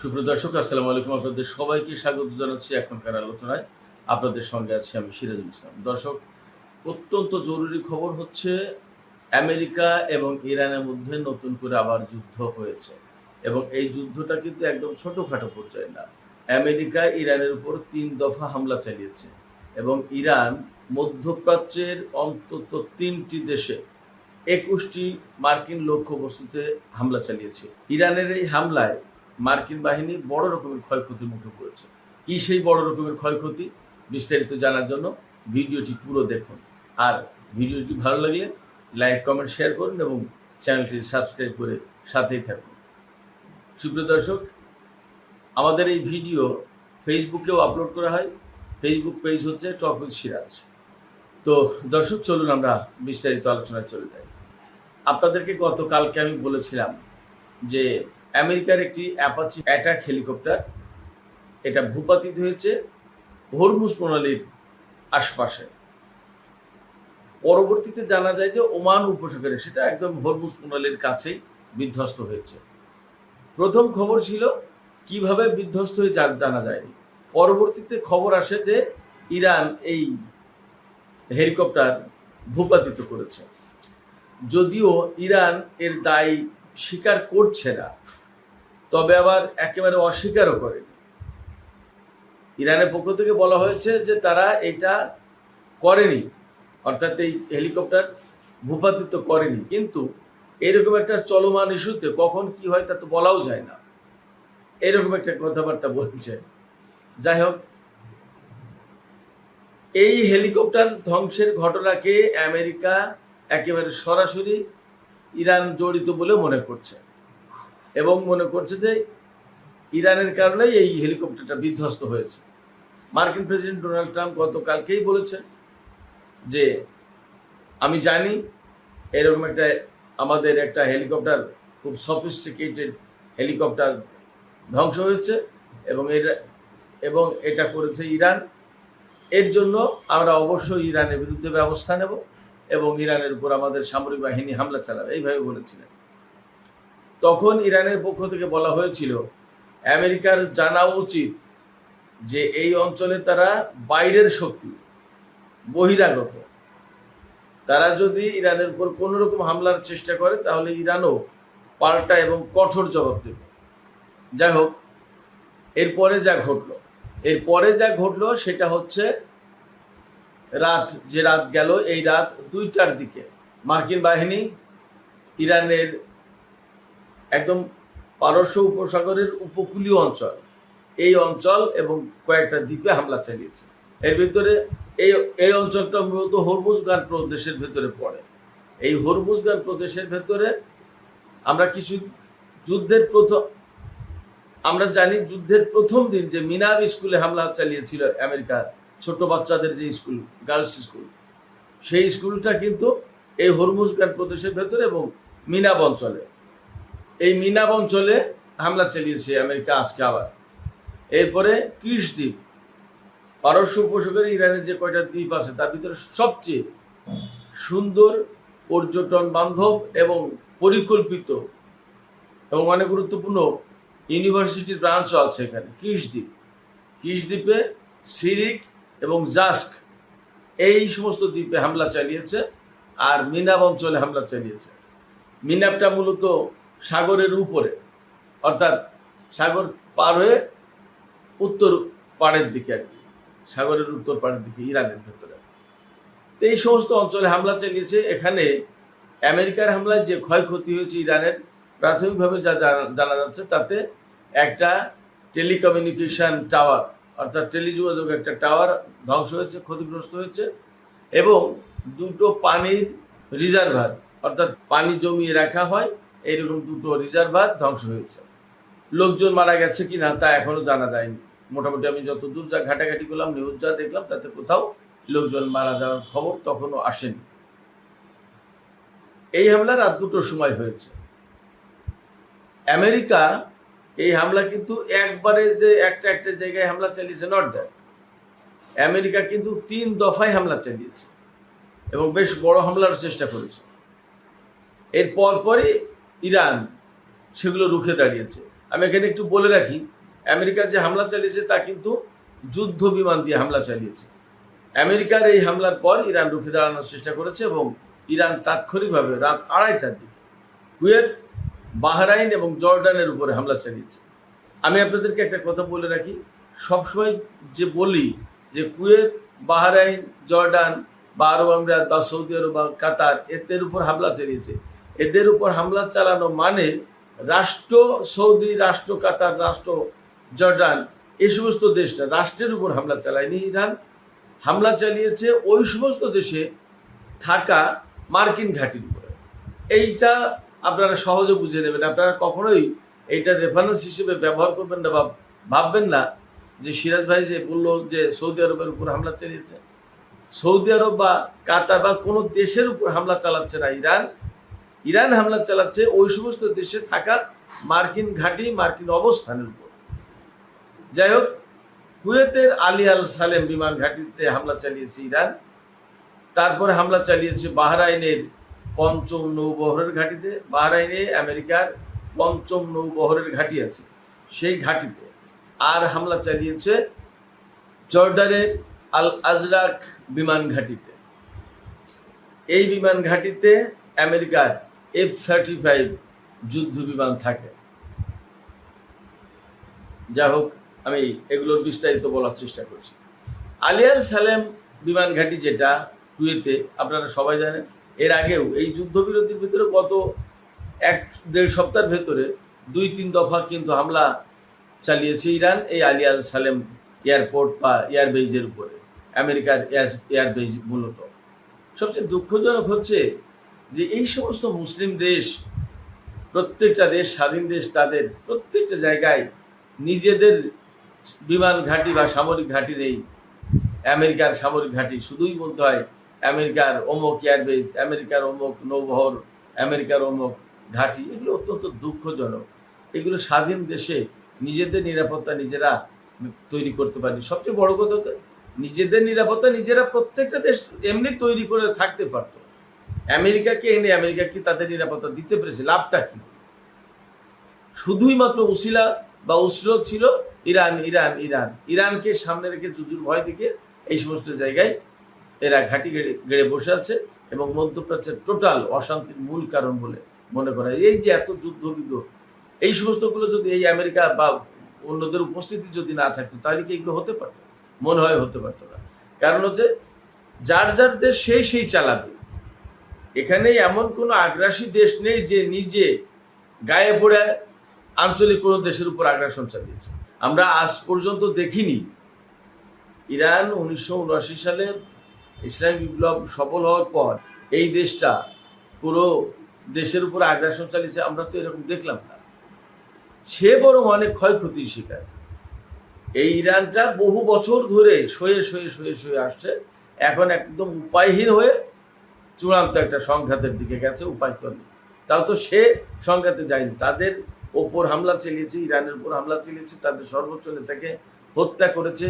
সুপ্রিয় দর্শক, আসসালামু আলাইকুম। আপনাদের সবাইকে স্বাগত জানাচ্ছি এখনকার আলোচনায়। আপনাদের সঙ্গে আছি আমি সিরাজুল ইসলাম। দর্শক, অত্যন্ত জরুরি খবর হচ্ছে আমেরিকা এবং ইরানের মধ্যে নতুন করে আবার যুদ্ধ হয়েছে এবং এই যুদ্ধটা কিন্তু একদম ছোটোখাটো পর্যায়ে না। আমেরিকা ইরানের উপর ৩ দফা হামলা চালিয়েছে এবং ইরান মধ্যপ্রাচ্যের অন্তত ৩টি দেশে ২১টি মার্কিন লক্ষ্যবস্তুতে হামলা চালিয়েছে। ইরানের এই হামলায় মার্কিন বাহিনী বড় রকমের ক্ষয়ক্ষতির মুখে পড়েছে। কি সেই বড় রকমের ক্ষয়ক্ষতি, বিস্তারিত জানার জন্য ভিডিওটি পুরো দেখুন। আর ভিডিওটি ভালো লাগলে লাইক, কমেন্ট, শেয়ার করুন এবং চ্যানেলটি সাবস্ক্রাইব করে সাথেই থাকুন। সুপ্রিয় দর্শক, আমাদের এই ভিডিও ফেসবুকেও আপলোড করা হয়। ফেসবুক পেজ হচ্ছে টক উইথ সিরাজ। তো দর্শক, চলুন আমরা বিস্তারিত আলোচনায় চলে যাই। আপনাদেরকে গতকালকে আমি বলেছিলাম যে আমেরিকার একটি অ্যাপাচি অ্যাটাক হেলিকপ্টার এটা ভূপাতিত হয়েছে হরমুজ প্রণালীর আশপাশে। পরবর্তীতে জানা যায় যে ওমান উপসাগরে, সেটা একদম হরমুজ প্রণালীর কাছেই বিধ্বস্ত হয়েছে। প্রথম খবর ছিল কিভাবে বিধ্বস্ত হয়ে জানা যায়নি। পরবর্তীতে খবর আসে যে ইরান এই হেলিকপ্টার ভূপাতিত করেছে। যদিও ইরান এর দায় স্বীকার করছে না, তবে আবার একেবারে অস্বীকারও করেনি। ইরানের পক্ষ থেকে বলা হয়েছে যে তারা এটা করেনি, অর্থাৎ এই হেলিকপ্টার ভূপাতিত করেনি। কিন্তু এরকম একটা চলমান ইস্যুতে কখন কি হয় তা তো বলাও যায় না, এরকম একটা কথাবার্তা বলছে। যাই হোক, এই হেলিকপ্টার ধ্বংসের ঘটনাকে আমেরিকা একেবারে সরাসরি ইরান জড়িত বলে মনে করছে এবং মনে করছে যে ইরানের কারণেই এই হেলিকপ্টারটা বিধ্বস্ত হয়েছে। মার্কিন প্রেসিডেন্ট ডোনাল্ড ট্রাম্প গতকালকেই বলেছেন যে আমি জানি এরকম আমাদের একটা হেলিকপ্টার, খুব সফিস্টিকেটেড হেলিকপ্টার ধ্বংস হয়েছে এবং এটা করেছে ইরান। এর জন্য আমরা অবশ্যই ইরানের বিরুদ্ধে ব্যবস্থা নেব এবং ইরানের উপর আমাদের সামরিক বাহিনী হামলা চালাবে, এইভাবে বলেছিলেন। তখন ইরানের পক্ষ থেকে বলা হয়েছিল আমেরিকার জানা উচিত যে এই অঞ্চলে তারা বাইরের শক্তি, বহিরাগত। তারা যদি ইরানের উপর কোনো রকম হামলার চেষ্টা করে তাহলে ইরানও পাল্টা এবং কঠোর জবাব দেবে। যাই হোক, এরপরে যা ঘটলো সেটা হচ্ছে রাত গেল, এই রাত 2টার দিকে মার্কিন বাহিনী ইরানের একদম পারস্য উপসাগরের উপকূলীয় অঞ্চল, এই অঞ্চল এবং কয়েকটা দ্বীপে হামলা চালিয়েছে। এর ভিতরে এই অঞ্চলটা মূলত হরমুজগান প্রদেশের ভেতরে পড়ে। এই হরমুজগান প্রদেশের ভেতরে আমরা জানি যুদ্ধের প্রথম দিন যে মিনাব স্কুলে হামলা চালিয়েছিল আমেরিকা, ছোট বাচ্চাদের যে স্কুল, গার্লস স্কুল, সেই স্কুলটা কিন্তু এই হরমুজগান প্রদেশের ভেতরে এবং মিনাব অঞ্চলে, এই মিনাব অঞ্চলে হামলা চালিয়েছে আমেরিকা আজকে আবার। এরপরে কিশ দ্বীপ, পারস্য উপসাগরে ইরানের যে কয়টা দ্বীপ আছে তার ভিতরে সবচেয়ে সুন্দর, পর্যটন বান্ধব এবং পরিকল্পিত এবং অনেক গুরুত্বপূর্ণ ইউনিভার্সিটির ব্রাঞ্চও আছে এখানে, কিশ দ্বীপে সিরিক এবং জাস্ক, এই সমস্ত দ্বীপে হামলা চালিয়েছে আর মিনাব অঞ্চলে হামলা চালিয়েছে। মিনাবটা মূলত সাগরের উপরে, অর্থাৎ সাগর পার হয়ে উত্তর পাড়ের দিকে, আর কি সাগরের উত্তর পাড়ের দিকে ইরানের ভেতরে। তো এই সমস্ত অঞ্চলে হামলা চালিয়েছে। এখানে আমেরিকার হামলায় যে ক্ষয়ক্ষতি হয়েছে ইরানের, প্রাথমিকভাবে যা জানা যাচ্ছে তাতে একটা টেলিকমিউনিকেশন টাওয়ার, অর্থাৎ টেলিযোগাযোগ একটা টাওয়ার ধ্বংস হয়েছে, ক্ষতিগ্রস্ত হয়েছে এবং 2টো পানির রিজার্ভার, অর্থাৎ পানি জমিয়ে রাখা হয় এইরকম 2টো রিজার্ভার ধ্বংস হয়েছে। লোকজন মারা গেছে কিনা তা এখনো জানা যায়নি। মোটামুটি আমি যতদূর যা ঘাটাঘাটি করলাম, নিউজ যা দেখলাম, তাতে কোথাও লোকজন মারা যাওয়ার খবর তখনও আসেনি। এই হামলা রাত 2টোর সময় হয়েছে। আমেরিকা এই হামলা কিন্তু একবারে যে একটা জায়গায় হামলা চালিয়েছে, নট দ্যাট। আমেরিকা কিন্তু 3 দফায় হামলা চালিয়েছে এবং বেশ বড় হামলার চেষ্টা করেছে। এর পরপরই ইরান সেগুলো রুখে দাঁড়িয়েছে। আমি এখানে একটু বলে রাখি, আমেরিকা যে হামলা চালিয়েছে তা কিন্তু যুদ্ধ বিমান দিয়ে হামলা চালিয়েছে। আমেরিকার এই হামলার পর ইরান রুখে দাঁড়ানোর চেষ্টা করেছে এবং ইরান তাৎক্ষণিকভাবে রাত 2:30টার দিকে কুয়েত, বাহরাইন এবং জর্ডানের উপরে হামলা চালিয়েছে। আমি আপনাদেরকে একটা কথা বলে রাখি, সবসময় যে বলি যে কুয়েত, বাহরাইন, জর্ডান বা আরব আমিরাত বা সৌদি আরব বা কাতার এদের উপর হামলা চালিয়েছে, এদের উপর হামলা চালানো মানে রাষ্ট্র সৌদি, রাষ্ট্র কাতার, রাষ্ট্র জর্ডান, এই সমস্ত দেশটা রাষ্ট্রের উপর হামলা চালায়নি ইরান। হামলা চালিয়েছে ওই সমস্ত দেশে থাকা মার্কিন ঘাঁটির উপরে। এইটা আপনারা সহজে বুঝে নেবেন। আপনারা কখনোই এইটা রেফারেন্স হিসেবে ব্যবহার করবেন না বা ভাববেন না যে সিরাজ ভাই যে বললো যে সৌদি আরবের উপর হামলা চালিয়েছে। সৌদি আরব বা কাতার বা কোনো দেশের উপর হামলা চালাচ্ছে না ইরান। ইরান হামলা চালাচ্ছে ওই সমস্ত দেশে থাকা মার্কিন ঘাঁটি, মার্কিন অবস্থানের উপর। যাই হোক, কুয়েতের আলী আল সালেম বিমান ঘাঁটিতে হামলা চালিয়েছে ইরান। তারপরে হামলা চালিয়েছে বাহরাইনের ৫ম নৌবহরের ঘাঁটিতে। বাহরাইনে আমেরিকার ৫ম নৌবহরের ঘাঁটি আছে, সেই ঘাঁটিতে। আর হামলা চালিয়েছে জর্ডানের আল আজরাক বিমান ঘাঁটিতে। এই বিমান ঘাঁটিতে আমেরিকার F-35 যুদ্ধ বিমান থাকে। যাই হোক, আমি এগুলোর বিস্তারিত বলার চেষ্টা করছি। আলী আল সালেম বিমান ঘাঁটি যেটা কুয়েতে, আপনারা সবাই জানেন, এর আগেও এই যুদ্ধবিরতির ভিতরে গত 1-1.5 সপ্তাহের ভেতরে 2-3 দফা কিন্তু হামলা চালিয়েছে ইরান এই আলী আল সালেম এয়ারপোর্ট বা এয়ারবেজের উপরে, আমেরিকার এয়ারবেজ মূলত। সবচেয়ে দুঃখজনক হচ্ছে যে এই সমস্ত মুসলিম দেশ, প্রত্যেকটা দেশ স্বাধীন দেশ, তাদের প্রত্যেকটা জায়গায় নিজেদের বিমান ঘাঁটি বা সামরিক ঘাঁটি নেই। আমেরিকার সামরিক ঘাঁটি শুধুই বলতে হয় আমেরিকার অমুক এয়ারবেজ, আমেরিকার অমুক নৌবহর, আমেরিকার অমুক ঘাঁটি। এগুলো অত্যন্ত দুঃখজনক। এগুলো স্বাধীন দেশে নিজেদের নিরাপত্তা নিজেরা তৈরি করতে পারেনি। সবচেয়ে বড় কথা হচ্ছে নিজেদের নিরাপত্তা নিজেরা প্রত্যেকটা দেশ এমনি তৈরি করে থাকতে পারত। আমেরিকাকে এনে আমেরিকা কি তাদের নিরাপত্তা দিতে পেরেছে? লাভটা কি? শুধুই মাত্র উসিলা বা উসরত ছিল ইরান। ইরান ইরান ইরানকে সামনে রেখে, জুজুর ভয় দেখে এই সমস্ত জায়গায় এরা ঘাঁটি গেড়ে বসে আছে এবং মধ্যপ্রাচ্যের টোটাল অশান্তির মূল কারণ বলে মনে করা হয়। এই যে এত যুদ্ধ বিগ্রহ, এই সমস্তগুলো যদি এই আমেরিকা বা অন্যদের উপস্থিতি যদি না থাকতো তাহলে কি এগুলো হতে পারতো? মনে হয় হতে পারতো না। কারণ হচ্ছে যার যার দেশ সেই চালাবে। এখানে এমন কোনো আগ্রাসী দেশ নেই যে নিজে গায়ে পড়ে আঞ্চলিক কোনো দেশের উপর আগ্রাসন চালিয়েছে। আমরা আজ পর্যন্ত দেখিনি। ইরান 1979 সালে ইসলামী বিপ্লব সফল হওয়ার পর এই দেশটা পুরো দেশের উপর আগ্রাসন চালিয়েছে, আমরা তো এরকম দেখলাম না। সে বরং অনেক ক্ষয়ক্ষতির শিকার। এই ইরানটা বহু বছর ধরে সয়ে আসছে, এখন একদম উপায়হীন হয়ে চূড়ান্ত একটা সংঘাতের দিকে গেছে। উপায় তো নেই, তাও তো সে সংঘাতে যায়নি। তাদের ওপর হামলা চালিয়েছে, ইরানের উপর হামলা চালিয়েছে, তাদের সর্বোচ্চ নেতাকে হত্যা করেছে,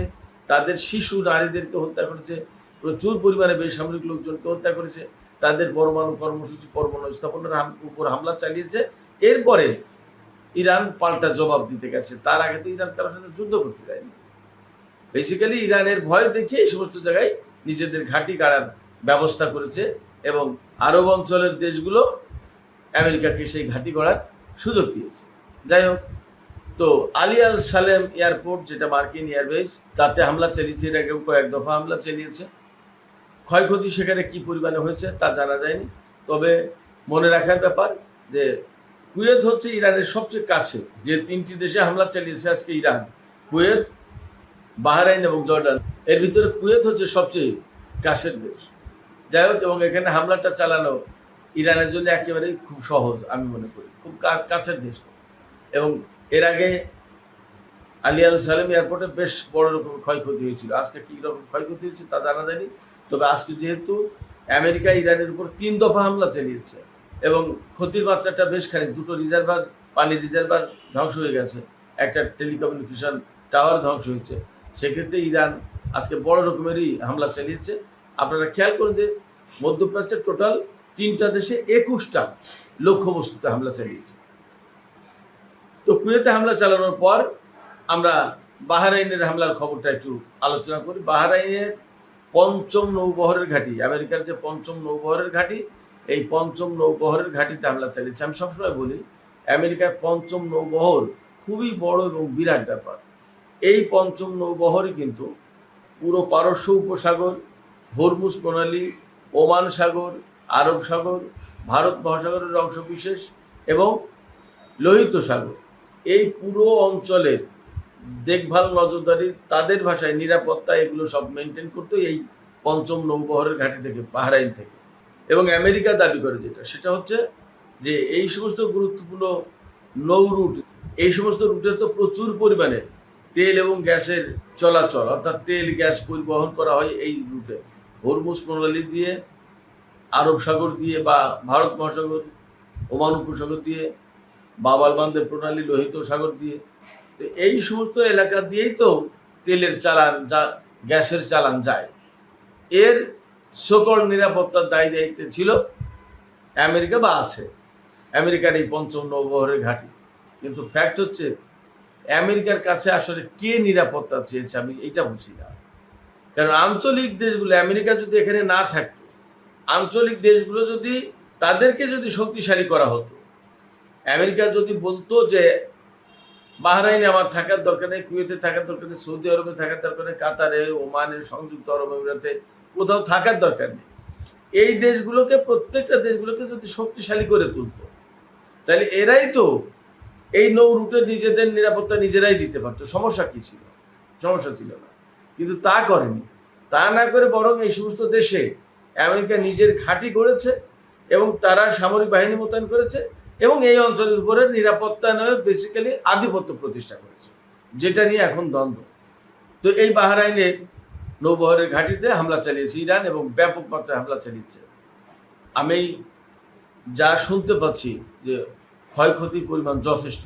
তাদের শিশু নারীদেরকে হত্যা করেছে, প্রচুর পরিমাণে বেসামরিক লোকজনকে হত্যা করেছে, তাদের পরমাণু কর্মসূচি, পরমাণু স্থাপনের উপর হামলা চালিয়েছে। এরপরে ইরান পাল্টা জবাব দিতে গেছে। তার আগে তো ইরান কারোর সাথে যুদ্ধ করতে যায়নি। বেসিক্যালি ইরানের ভয় দেখিয়ে এই সমস্ত জায়গায় নিজেদের ঘাঁটি গাড়ার ব্যবস্থা করেছে এবং আরব অঞ্চলের দেশগুলো আমেরিকাকে সেই ঘাঁটি গড়ার সুযোগ দিয়েছে। যাই হোক, তো আলী আল সালেম এয়ারপোর্ট যেটা মার্কিন এয়ারবেজ, তাতে হামলা চালিয়েছে। এর আগেও কয়েক দফা হামলা চালিয়েছে। ক্ষয়ক্ষতি সেখানে কি পরিমাণে হয়েছে তা জানা যায়নি। তবে মনে রাখার ব্যাপার যে কুয়েত হচ্ছে ইরানের সবচেয়ে কাছে। যে 3টি দেশে হামলা চালিয়েছে আজকে ইরান, কুয়েত, বাহরাইন এবং জর্ডান, এর ভিতরে কুয়েত হচ্ছে সবচেয়ে কাছের দেশ। যাই হোক, এবং এখানে হামলাটা চালানো ইরানের জন্য একেবারেই খুব সহজ আমি মনে করি, খুব কাছের দেশ। এবং এর আগে আলী আল সালেম এয়ারপোর্টে বেশ বড় রকম ক্ষয়ক্ষতি হয়েছিল। আজকে কি রকম ক্ষয়ক্ষতি হয়েছে তা জানা যায়নি। তবে আজকে যেহেতু আমেরিকা ইরানের উপর 3 দফা হামলা চালিয়েছে এবং ক্ষতির মাত্রাটা বেশ খানিক, 2টো রিজার্ভার, পানির রিজার্ভার ধ্বংস হয়ে গেছে, একটা টেলিকমিউনিকেশন টাওয়ার ধ্বংস হয়েছে, সেক্ষেত্রে ইরান আজকে বড় রকমেরই হামলা চালিয়েছে। আপনারা খেয়াল করুন যে মধ্যপ্রাচ্যের টোটাল 3টা দেশে 21টা লক্ষ্যবস্তুতে হামলা চালিয়েছে। তো কুয়েতে হামলা চালানোর পর আমরা বাহরাইনের হামলার খবরটা একটু আলোচনা করি। বাহরাইনের পঞ্চম নৌবহরের ঘাঁটি, আমেরিকার যে পঞ্চম নৌবহরের ঘাঁটি, এই পঞ্চম নৌবহরের ঘাঁটিতে হামলা চালিয়েছে। আমি সবসময় বলি আমেরিকার পঞ্চম নৌবহর খুবই বড় এবং বিরাট ব্যাপার। এই পঞ্চম নৌবহরই কিন্তু পুরো পারস্য উপসাগর, হরমুজ প্রণালী, ওমান সাগর, আরব সাগর, ভারত মহাসাগরের অংশবিশেষ এবং লোহিত সাগর, এই পুরো অঞ্চলের দেখভাল, নজরদারি, তাদের ভাষায় নিরাপত্তা, এগুলো সব মেনটেন করতো এই পঞ্চম নৌবহরের ঘাঁটি থেকে, বাহরাইন থেকে। এবং আমেরিকা দাবি করে সেটা হচ্ছে যে এই সমস্ত গুরুত্বপূর্ণ নৌ রুট, এই সমস্ত রুটে তো প্রচুর পরিমাণে তেল এবং গ্যাসের চলাচল, অর্থাৎ তেল গ্যাস পরিবহন করা হয় এই রুটে, হরমুজ প্রণালী দিয়ে, আরব সাগর দিয়ে বা ভারত মহাসাগর, ওমান উপসাগর দিয়ে, বাব আল মানদেব প্রণালী, লোহিত সাগর দিয়ে। তো এই সমস্ত এলাকা দিয়েই তো তেলের চালান, গ্যাসের চালান যায়। এর সকল নিরাপত্তার দায় দায়িত্বে ছিল আমেরিকা, বা আছে আমেরিকার এই পঞ্চম নৌবহরের ঘাঁটি। কিন্তু ফ্যাক্ট হচ্ছে আমেরিকার কাছে আসলে কে নিরাপত্তা চেয়েছে আমি এটা বুঝি না। কারণ আঞ্চলিক দেশগুলো, আমেরিকা যদি এখানে না থাকতো, আঞ্চলিক দেশগুলো যদি তাদেরকে যদি শক্তিশালী করা হতো, আমেরিকা যদি বলতো যে বাহরাইনে আমার থাকার দরকার নেই, কুয়েতে থাকার দরকার নেই, সৌদি আরবে থাকার দরকার নেই, কাতারে, ওমানে, সংযুক্ত আরব আমিরাতে কোথাও থাকার দরকার নেই, এই দেশগুলোকে, প্রত্যেকটা দেশগুলোকে যদি শক্তিশালী করে তুলতো, তাহলে এরাই তো এই নৌ রুটে নিজেদের নিরাপত্তা নিজেরাই দিতে পারতো। সমস্যা কি ছিল? সমস্যা ছিল না। কিন্তু তা করেনি। তা না করে বরং এই সমস্ত দেশে আমেরিকা নিজের ঘাঁটি করেছে এবং তারা সামরিক বাহিনী মোতায়েন করেছে এবং এই অঞ্চলের উপরে নিরাপত্তা নয়, বেসিক্যালি আধিপত্য প্রতিষ্ঠা করেছে, যেটা নিয়ে এখন দ্বন্দ্ব। তো এই বাহরাইনের নৌবহরের ঘাঁটিতে হামলা চালিয়েছে ইরান এবং ব্যাপক মাত্রায় হামলা চালিয়েছে। আমি যা শুনতে পাচ্ছি যে ক্ষয়ক্ষতির পরিমাণ যথেষ্ট।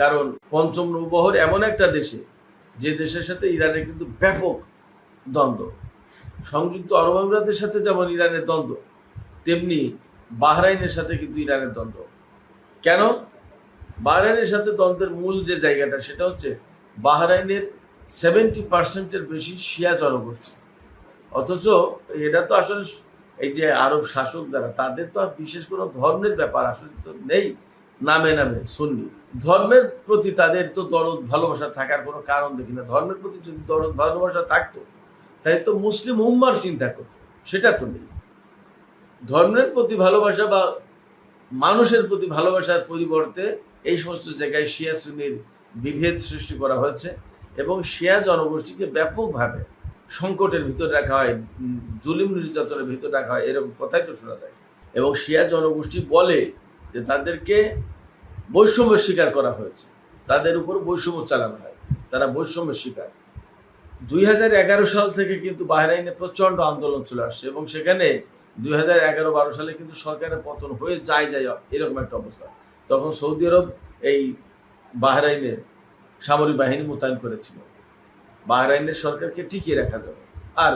কারণ পঞ্চম নৌবহর এমন একটা দেশে, যে দেশের সাথে ইরানের কিন্তু ব্যাপক দ্বন্দ্ব। সংযুক্ত আরব আমিরাতের সাথে যেমন ইরানের দ্বন্দ্ব, তেমনি বাহরাইনের সাথে কিন্তু ইরানের দ্বন্দ্ব। কেন? বাহরাইনের সাথে দ্বন্দ্বের মূল যে জায়গাটা, সেটা হচ্ছে বাহরাইনের 70% বেশি শিয়া জনগোষ্ঠী। অথচ এটা তো আসলে এই যে আরব শাসক যারা, তাদের তো আর বিশেষ কোনো ধর্মের ব্যাপার আসলে তো নেই। নামে নামে সুন্নি, ধর্মের প্রতি তাদের তো দরদ ভালোবাসা থাকার কোনো কারণ দেখি না। ধর্মের প্রতি যদি দরদ ভালোবাসা থাকতো, তাই তো মুসলিম উম্মার চিন্তা করতো, সেটা তো নেই। ধর্মের প্রতি ভালোবাসা বা মানুষের প্রতি ভালোবাসার পরিবর্তে এই সমস্ত জায়গায় শিয়া সুন্নির বিভেদ সৃষ্টি করা হয়েছে এবং শিয়া জনগোষ্ঠীকে ব্যাপকভাবে সংকটের ভিতর রাখা হয়, জুলুম নির্যাতনের ভিতর রাখা হয়, এরকম কথাই তো শোনা যায়। এবং শিয়া জনগোষ্ঠী বলে যে তাদেরকে বৈষম্যের শিকার করা হয়েছে, তাদের উপর বৈষম্য চালানো হয়, তারা বৈষম্যের শিকার। 2011 সাল থেকে কিন্তু বাহরাইনে প্রচণ্ড আন্দোলন চলে আসছে এবং সেখানে 2011-12 সালে কিন্তু সরকারের পতন হয়ে যায় এরকম একটা অবস্থা। তখন সৌদি আরব এই বাহরাইনে সামরিক বাহিনী মোতায়েন করেছিল বাহরাইনের সরকারকে টিকিয়ে রাখা যাবে। আর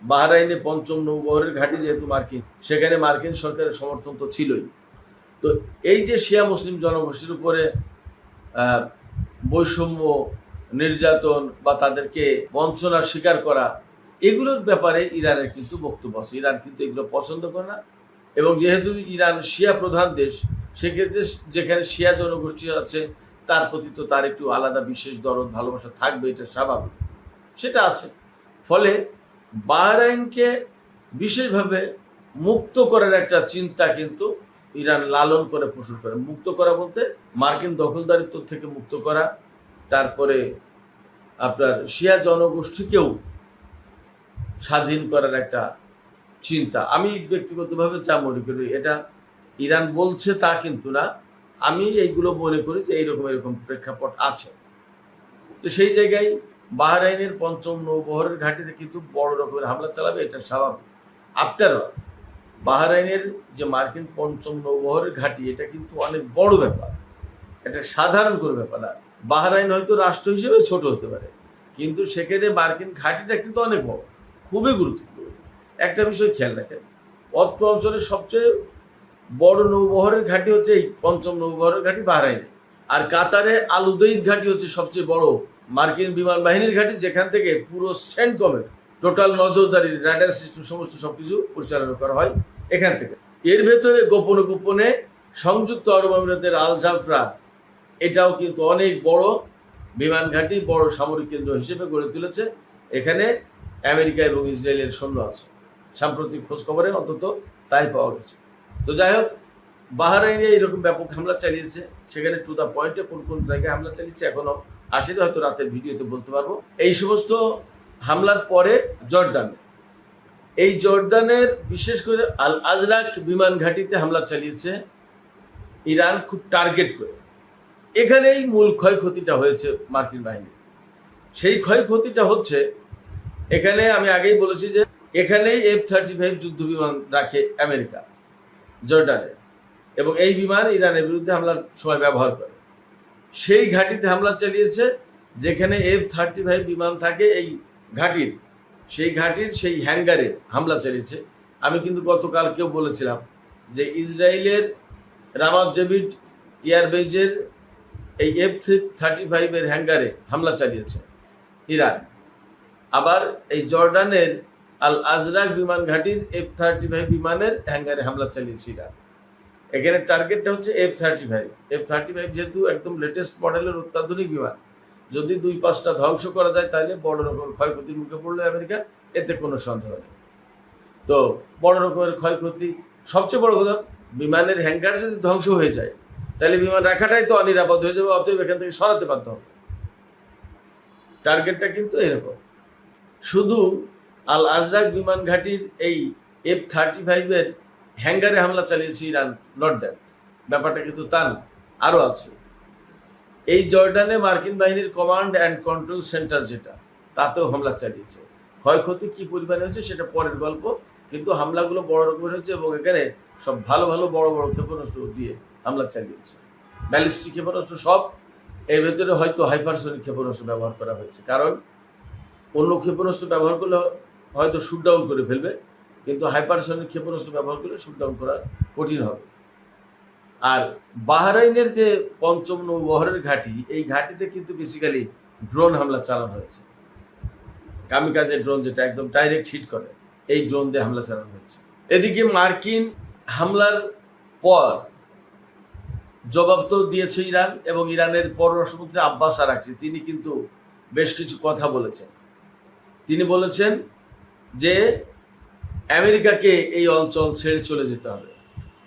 বাহরাইনে পঞ্চম নৌবহরের ঘাঁটি যেহেতু মার্কিন, সেখানে মার্কিন সরকারের সমর্থন তো ছিলই। তো এই যে শিয়া মুসলিম জনগোষ্ঠীর উপরে বৈষম্য, নির্যাতন বা তাদেরকে বঞ্চনার শিকার করা, এগুলোর ব্যাপারে ইরানের কিন্তু বক্তব্য আছে। ইরান কিন্তু এগুলো পছন্দ করে না এবং যেহেতু ইরান শিয়া প্রধান দেশ, সেক্ষেত্রে যেখানে শিয়া জনগোষ্ঠী আছে তার প্রতি তো তার একটু আলাদা বিশেষ দরদ ভালোবাসা থাকবে, এটা স্বাভাবিক, সেটা আছে। ফলে বাহরাইনকে বিশেষভাবে মুক্ত করার একটা চিন্তা কিন্তু ইরান লালন করে পোষণ করে। মুক্ত করা বলতে মার্কিন দখলদারিত্ব থেকে মুক্ত করা, তারপরে আপনার শিয়া জনগোষ্ঠীকেও স্বাধীন করার একটা চিন্তা। আমি ব্যক্তিগতভাবে যা মনে করি, এটা ইরান বলছে তা কিন্তু না, আমি এইগুলো মনে করি যে এরকম প্রেক্ষাপট আছে। তো সেই জায়গায় বাহরাইনের পঞ্চম নৌবহরের ঘাঁটিতে কিন্তু বড় রকমের হামলা চালাবে, এটা স্বাভাবিক। আফটার অল বাহরাইনের যে মার্কিন পঞ্চম নৌবহরের ঘাঁটি, এটা কিন্তু অনেক বড় ব্যাপার, এটা সাধারণ কোনো ব্যাপার না। বাহরাইন হয়তো রাষ্ট্র হিসেবে ছোট হতে পারে, কিন্তু সেখানে মার্কিন ঘাঁটিটা কিন্তু অনেক বড়, খুবই গুরুত্বপূর্ণ। একটা বিষয় খেয়াল রাখেন, অত্র অঞ্চলের সবচেয়ে বড় নৌবহরের ঘাঁটি হচ্ছে এই পঞ্চম নৌবহরের ঘাঁটি বাহরাইনে, আর কাতারে আল উদেইদ ঘাঁটি হচ্ছে সবচেয়ে বড় মার্কিন বিমান বাহিনীর ঘাঁটি, যেখান থেকে পুরো সেন্টকমের টোটাল নজরদারি, রাডার সিস্টেম সমস্ত সবকিছু পরিচালনা করা হয় এখান থেকে। এর ভেতরে গোপনে গোপনে সংযুক্ত আরব আমিরাতের আল জাফরা, এটাও কিন্তু অনেক বড় বিমান ঘাঁটি, বড় সামরিক কেন্দ্র হিসেবে গড়ে তুলেছে। এখানে আমেরিকা এবং ইসরায়েলের সৈন্য আছে, সাম্প্রতিক খোঁজ খবরে অন্তত তাই পাওয়া গেছে। তো যাই হোক, বাহরাইনে এইরকম ব্যাপক হামলা চালিয়েছে, সেখানে টু দ্য পয়েন্টে কোন কোন জায়গায় হামলা চালিয়েছে এখনো আসেনি, হয়তো রাতের ভিডিওতে বলতে পারবো। এই সমস্ত হামলার পরে এই জর্দানের বিশেষ করে আল আজরাক বিমান ঘাঁটিতে হামলা চালিয়েছে ইরান খুব টার্গেট করে। এখানেই মূল ক্ষয়ক্ষতিটা হয়েছে মার্কিন বাহিনী। সেই ক্ষয়ক্ষতিটা হচ্ছে, এখানে আমি আগেই বলেছি যে এখানেই F-35 যুদ্ধ বিমান রাখে আমেরিকা জর্ডানে, এবং এই বিমান ইরানের বিরুদ্ধে হামলার সময় ব্যবহার করে। সেই ঘাঁটিতে হামলা চালিয়েছে, যেখানে F-35 বিমান থাকে এই ঘাঁটির, সেই হ্যাঙ্গারে হামলা চালিয়েছে। আমি কিন্তু গতকালকেও বলেছিলাম যে ইসরায়েলের রামাত ডেভিড এয়ারবেজের এই F-35 এর হ্যাঙ্গারে হামলা চালিয়েছে ইরান। আবার এই জর্ডানের আল আজরাক বিমান ঘাঁটির F-35 বিমানের হ্যাঙ্গারে হামলা চালিয়েছে ইরান। এখানে টার্গেটটা হচ্ছে F-35 যেহেতু একদম লেটেস্ট মডেলের অত্যাধুনিক বিমান, যদি 2-5টা ধ্বংস করা যায় তাহলে বড় রকমের ক্ষয়ক্ষতির মুখে পড়লো আমেরিকা, এতে কোনো সন্দেহ নেই। তো বড় রকমের ক্ষয়ক্ষতি, সবচেয়ে বড় কথা, বিমানের হ্যাঙ্গার যদি ধ্বংস হয়ে যায় তাহলে বিমান রাখাটাই তো অনিরাপদ হয়ে যাবে, অতএব এখান থেকে সরাতে বাধ্য হবে। টার্গেটটা কিন্তু এরকম। শুধু আল আজরাক বিমান ঘাঁটির এই F-35 এর হ্যাঙ্গারে হামলা চালিয়েছে ইরান, নট দ্যাট, ব্যাপারটা কিন্তু তা না, আরও আছে। এই জর্ডানে মার্কিন বাহিনীর কমান্ড অ্যান্ড কন্ট্রোল সেন্টার যেটা, তাতেও হামলা চালিয়েছে। ক্ষয়ক্ষতি কি পরিমাণে হয়েছে সেটা পরের গল্প, কিন্তু হামলাগুলো বড় রকমের হয়েছে এবং এখানে সব ভালো ভালো বড় বড় ক্ষেপণাস্ত্র দিয়ে হামলা চালিয়েছে, ব্যালিস্টিক ক্ষেপণাস্ত্র সব। এর ভেতরে হয়তো হাইপারসনিক ক্ষেপণাস্ত্র ব্যবহার করা হয়েছে, কারণ অন্য ক্ষেপণাস্ত্র ব্যবহার করলে হয়তো শুট ডাউন করে ফেলবে, কিন্তু হাইপারসনিক ক্ষেপণাস্ত্র ব্যবহার করলে শুট ডাউন করা কঠিন হবে। আর বাহরাইনের যে 5ম নৌবহরের ঘাঁটি, এই ঘাঁটিতে কিন্তু বেসিক্যালি ড্রোন হামলা চালানো হয়েছে, কামিকাজে ড্রোন, যেটা একদম ডাইরেক্ট হিট করে, এই ড্রোন দিয়ে হামলা চালানো হয়েছে। এদিকে মার্কিন হামলার পর জবাব তো দিয়েছে ইরান, এবং ইরানের পররাষ্ট্রমন্ত্রী আব্বাস আরাকচি, তিনি কিন্তু বেশ কিছু কথা বলেছেন। তিনি বলেছেন যে আমেরিকাকে এই অঞ্চল ছেড়ে চলে যেতে হবে,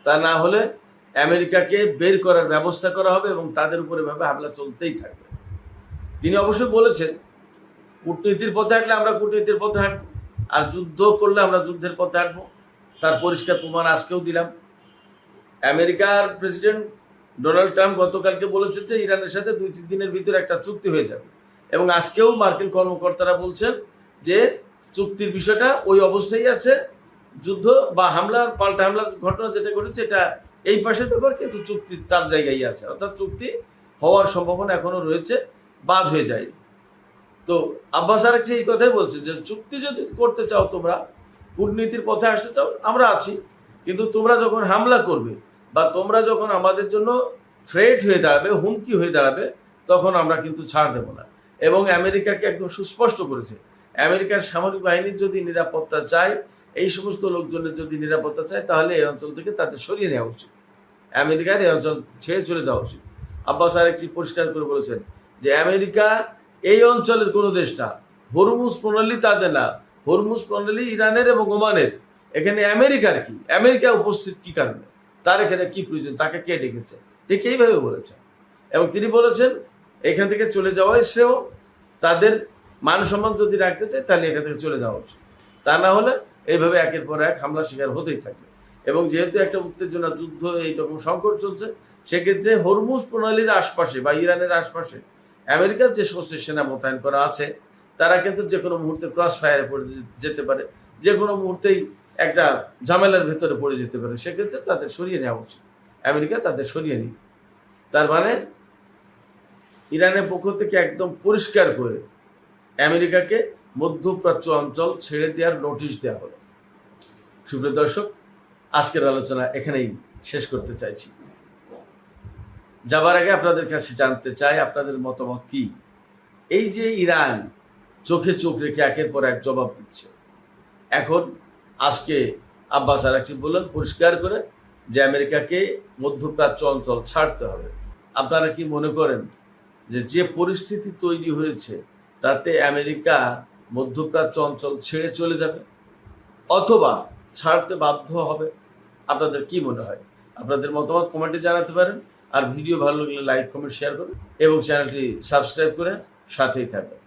তা না হলে আমেরিকাকে বের করার ব্যবস্থা করা হবে এবং তাদের উপরে ভাবে হামলা চলতেই থাকবে। তিনি অবশ্যই বলেছেন, কূটনীতির পথে হাঁটলে আমরা কূটনীতির পথে হাঁটবো, আর যুদ্ধ করলে আমরা যুদ্ধের পথে হাঁটবো। তার পরিষ্কার প্রমাণ আজকেও দিলাম। আমেরিকার প্রেসিডেন্ট ডোনাল্ড ট্রাম্প গতকালকে বলেছেন যে ইরানের সাথে 2-3 দিনের ভিতরে একটা চুক্তি হয়ে যাবে, এবং আজকেও মার্কিন কর্মকর্তারা বলছেন যে চুক্তির বিষয়টা ওই অবস্থায় আছে। যুদ্ধ বা হামলার, পাল্টা হামলার ঘটনা যেটা ঘটেছে এটা এই পাশের ব্যাপার, কিন্তু চুক্তি তার জায়গায় আছে, অর্থাৎ চুক্তি হওয়ার সম্ভাবনা এখনো রয়েছে, বাদ হয়ে যায়। তো আব্বাস আরাকচি এই কথাই বলছে যে চুক্তি যদি করতে চাও, তোমরা কূটনীতির পথে আসতে চাও, আমরা আছি, কিন্তু তোমরা যখন হামলা করবে বা তোমরা যখন আমাদের জন্য থ্রেট হয়ে দাঁড়াবে, হুমকি হয়ে দাঁড়াবে, তখন আমরা কিন্তু ছাড় দেব না। এবং আমেরিকাকে একদম সুস্পষ্ট করেছে, আমেরিকার সামরিক বাহিনীর যদি নিরাপত্তা চায়, এই সমস্ত লোকজনের যদি নিরাপত্তা চায়, তাহলে এই অঞ্চল থেকে তাদের সরিয়ে নেওয়া উচিত, আমেরিকার এই অঞ্চল ছেড়ে চলে যাওয়া উচিত। আব্বাস আরাকচি পরিষ্কার করে বলেছেন যে আমেরিকা এই অঞ্চলের কোনো দেশ না, হরমুজ প্রণালী তাদের না, হরমুজ প্রণালী ইরানের এবং ওমানের। এখানে আমেরিকার কি, আমেরিকা উপস্থিত কি কারণে, তার এখানে কি প্রয়োজন, তাকে কে ডেকেছে, ঠিক এইভাবে বলেছেন। এবং তিনি বলেছেন এখান থেকে চলে যাওয়াই শ্রেয়, তাদের মান সম্মান যদি রাখতে চায় তাহলে এখান থেকে চলে যাওয়া উচিত, তা না হলে এইভাবে একের পর এক হামলার শিকার হতেই থাকবে। এবং যেহেতু একটা উত্তেজনা, যুদ্ধ, এইরকম সংকট চলছে, সেক্ষেত্রে হরমুজ প্রণালীর আশপাশে বা ইরানের আশপাশে আমেরিকার যে সমস্ত সেনা মোতায়েন করা আছে, তারা কিন্তু যে কোনো মুহূর্তে ক্রস ফায়ারে পড়ে যেতে পারে, যে কোনো মুহূর্তেই একটা ঝামেলার ভেতরে পড়ে যেতে পারে। সেক্ষেত্রে তাদের সরিয়ে নেওয়া উচিত, আমেরিকা তাদের সরিয়ে নিই। তার মানে ইরানের পক্ষ থেকে একদম পরিষ্কার করে আমেরিকাকে মধ্যপ্রাচ্য অঞ্চল ছেড়ে দেওয়ার নোটিশ দেওয়া হলো। সুপ্রিয় দর্শক, আজকের আলোচনা এখানেই শেষ করতে চাইছি। যাবার আগে আপনাদের কাছে জানতে চাই আপনাদের মতামত কি। এই যে ইরান চোখে চোখ রেখে একের পর এক জবাব দিচ্ছে, এখন আজকে আব্বাস আরাকচি বললেন পরিষ্কার করে যে আমেরিকাকে মধ্যপ্রাচ্য অঞ্চল ছাড়তে হবে। আপনারা কি মনে করেন যে পরিস্থিতি তৈরি হয়েছে তাতে আমেরিকা মধ্যপ্রাচ্য অঞ্চল ছেড়ে চলে যাবে অথবা ছাড়তে বাধ্য হবে? আপনাদের কি মনে হয়? আপনাদের মতামত কমেন্টে জানাতে পারেন। আর ভিডিও ভালো লাগলে লাইক, কমেন্ট, শেয়ার করুন এবং চ্যানেলটি সাবস্ক্রাইব করে সাথেই থাকবেন।